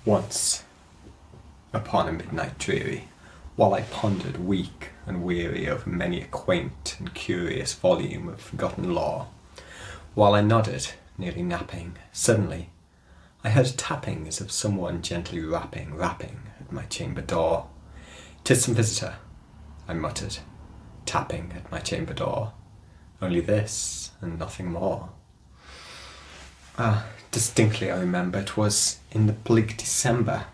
Once, upon a midnight dreary, while I pondered weak and weary over many a quaint and curious volume of forgotten lore, while I nodded, nearly napping, suddenly I heard a tapping as of someone gently rapping at my chamber door. "'Tis some visitor," I muttered, tapping at my chamber door. Only this, and nothing more. Distinctly I remember, 'twas in the bleak December,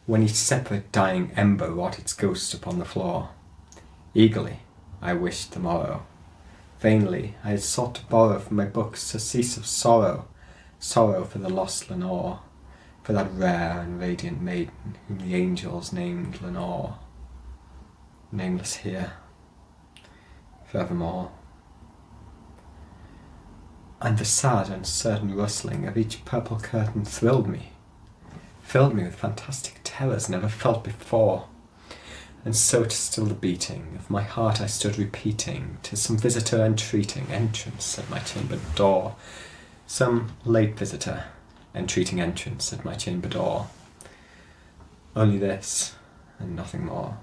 when each separate dying ember wrought its ghost upon the floor. Eagerly I wished the morrow. Vainly I had sought to borrow from my books surcease of sorrow for the lost Lenore, for that rare and radiant maiden whom the angels named Lenore, nameless here, forevermore. And the sad, uncertain rustling of each purple curtain filled me with fantastic terrors never felt before. And so to still the beating of my heart I stood repeating, 'tis some visitor entreating entrance at my chamber door, some late visitor entreating entrance at my chamber door. Only this, and nothing more.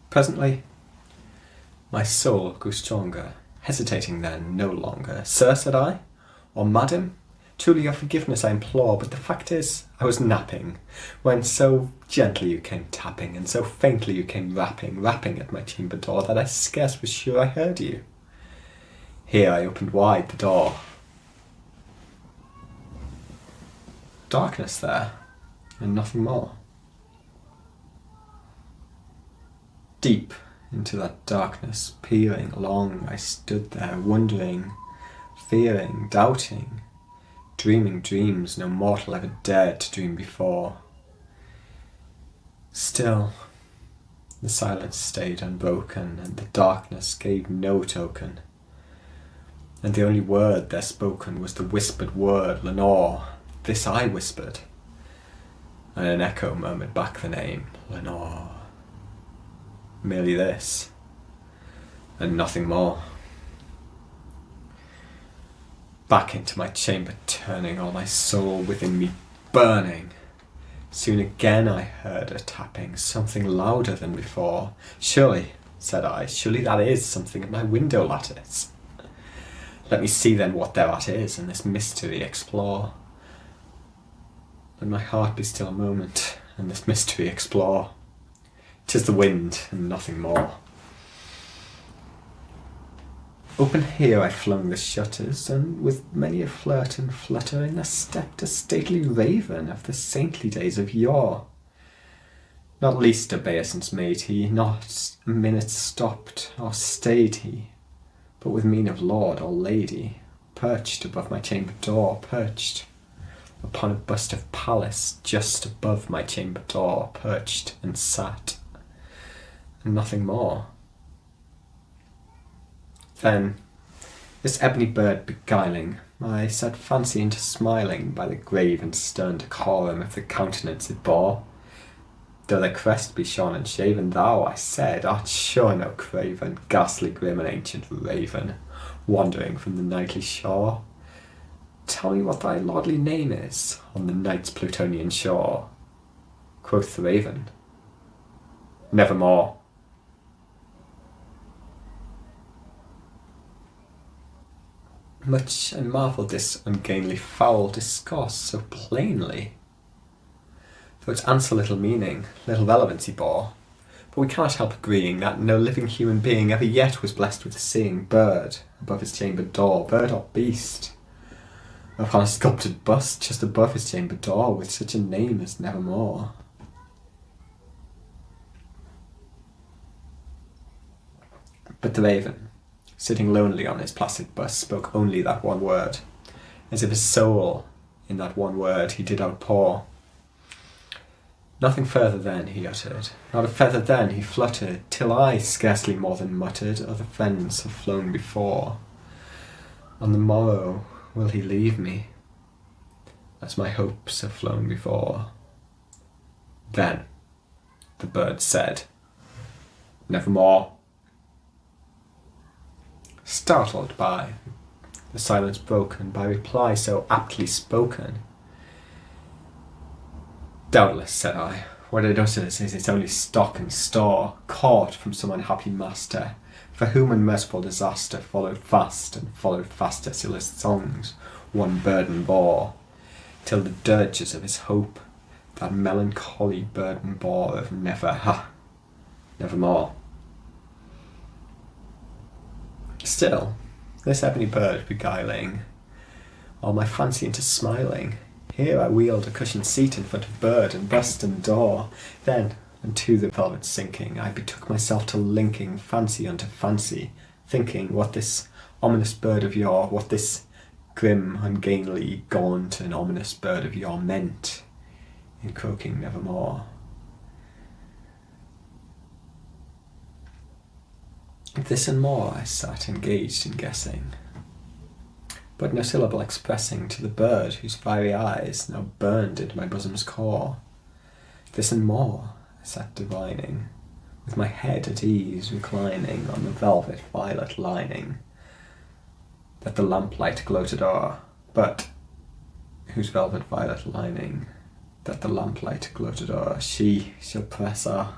Presently, my soul grew stronger, hesitating then no longer. "Sir," said I, "or madam, truly your forgiveness I implore, but the fact is, I was napping, when so gently you came tapping, and so faintly you came rapping at my chamber door, that I scarce was sure I heard you." Here I opened wide the door. Darkness there, and nothing more. Deep into that darkness, peering long, I stood there, wondering, fearing, doubting, dreaming dreams no mortal ever dared to dream before. Still, the silence stayed unbroken, and the darkness gave no token. And the only word there spoken was the whispered word, Lenore. This I whispered, and an echo murmured back the name, Lenore. Merely this, and nothing more. Back into my chamber turning, all my soul within me burning. Soon again I heard a tapping, something louder than before. "Surely," said I, "surely that is something at my window lattice. Let me see then what thereat is, and this mystery explore. Let my heart be still a moment, and this mystery explore. 'Tis the wind, and nothing more." Open here I flung the shutters, and with many a flirt and flutter in there stepped a stately raven of the saintly days of yore. Not least obeisance made he, not a minute stopped or stayed he, but with mien of lord or lady, perched above my chamber door, perched upon a bust of Pallas just above my chamber door, perched and sat, and nothing more. Then, this ebony bird beguiling, I set fancy into smiling by the grave and stern decorum of the countenance it bore. "Though thy crest be shorn and shaven, thou," I said, "art sure no craven, ghastly grim and ancient raven, wandering from the nightly shore. Tell me what thy lordly name is on the night's Plutonian shore." Quoth the raven, "Nevermore." Much I marvelled this ungainly foul discourse so plainly, though its answer little meaning, little relevancy bore. But we cannot help agreeing that no living human being ever yet was blessed with seeing bird above his chamber door, bird or beast, upon a sculptured bust just above his chamber door, with such a name as Nevermore. But the raven, sitting lonely on his placid bust, spoke only that one word, as if his soul in that one word he did outpour. Nothing further then he uttered, not a feather then he fluttered, till I scarcely more than muttered, "Other friends have flown before. On the morrow will he leave me, as my hopes have flown before." Then the bird said, "Nevermore." Startled by the silence broken by reply so aptly spoken. Doubtless, said I, what it utters is its only stock and store, caught from some unhappy master, for whom unmerciful disaster followed fast, and followed faster till his songs one burden bore, till the dirges of his hope that melancholy burden bore of nevermore. Still, this ebony bird beguiling all my fancy into smiling. Here I wheeled a cushioned seat in front of bird and bust and door. Then, unto the velvet sinking, I betook myself to linking fancy unto fancy, thinking what this ominous bird of yore, what this grim, ungainly, gaunt, and ominous bird of yore meant in croaking nevermore. This and more I sat engaged in guessing, but no syllable expressing to the bird whose fiery eyes now burned into my bosom's core. This and more I sat divining, with my head at ease reclining on the velvet violet lining that the lamplight gloated o'er, but whose velvet violet lining that the lamplight gloated o'er, she shall press her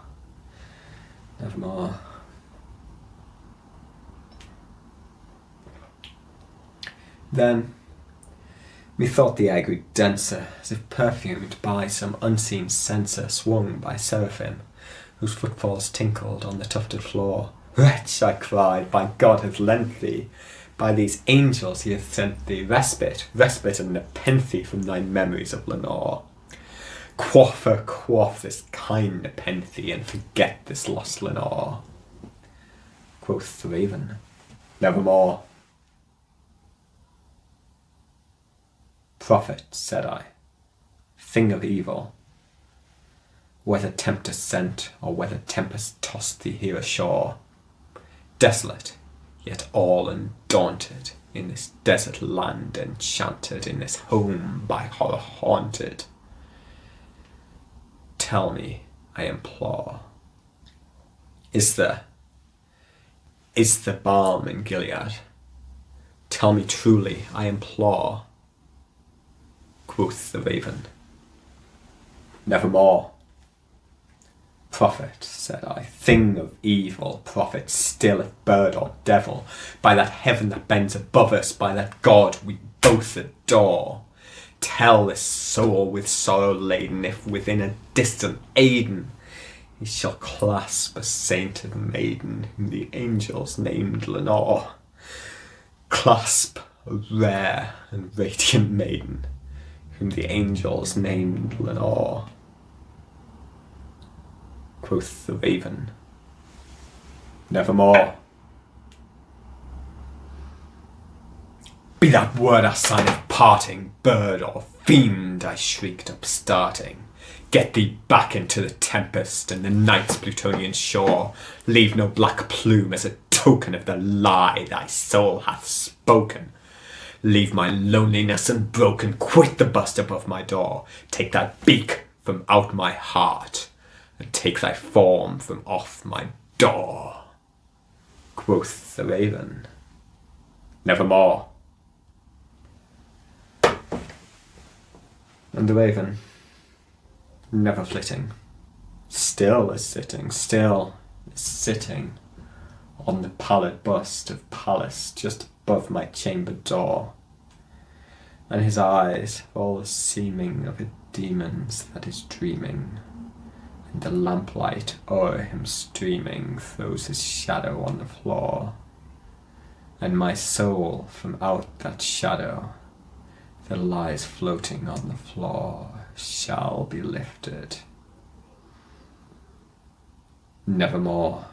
nevermore. Then, methought the air grew denser, as if perfumed by some unseen censer swung by seraphim, whose footfalls tinkled on the tufted floor. Wretch, I cried, by God hath lent thee, by these angels he hath sent thee, respite and nepenthe from thy memories of Lenore. Quaff this kind nepenthe, and forget this lost Lenore. Quoth the raven, nevermore. Prophet, said I, thing of evil, whether tempest sent, or whether tempest tossed thee here ashore, desolate, yet all undaunted, in this desert land enchanted, in this home by horror haunted, tell me, I implore, is there balm in Gilead? Tell me truly, I implore. Quoth the raven, nevermore. Prophet, said I, thing of evil, prophet still, if bird or devil, by that heaven that bends above us, by that God we both adore, tell this soul with sorrow laden, if within a distant Aden he shall clasp a sainted maiden, whom the angels named Lenore. Clasp a rare and radiant maiden, whom the angels named Lenore. Quoth the raven, nevermore. Be that word a sign of parting, bird or fiend, I shrieked upstarting. Get thee back into the tempest and the night's Plutonian shore. Leave no black plume as a token of the lie thy soul hath spoken. Leave my loneliness unbroken, quit the bust above my door, take thy beak from out my heart, and take thy form from off my door. Quoth the raven, nevermore. And the raven, never flitting, still is sitting on the pallid bust of Pallas just above my chamber door, and his eyes all the seeming of a demon's that is dreaming, and the lamplight o'er him streaming throws his shadow on the floor, and my soul from out that shadow that lies floating on the floor shall be lifted nevermore.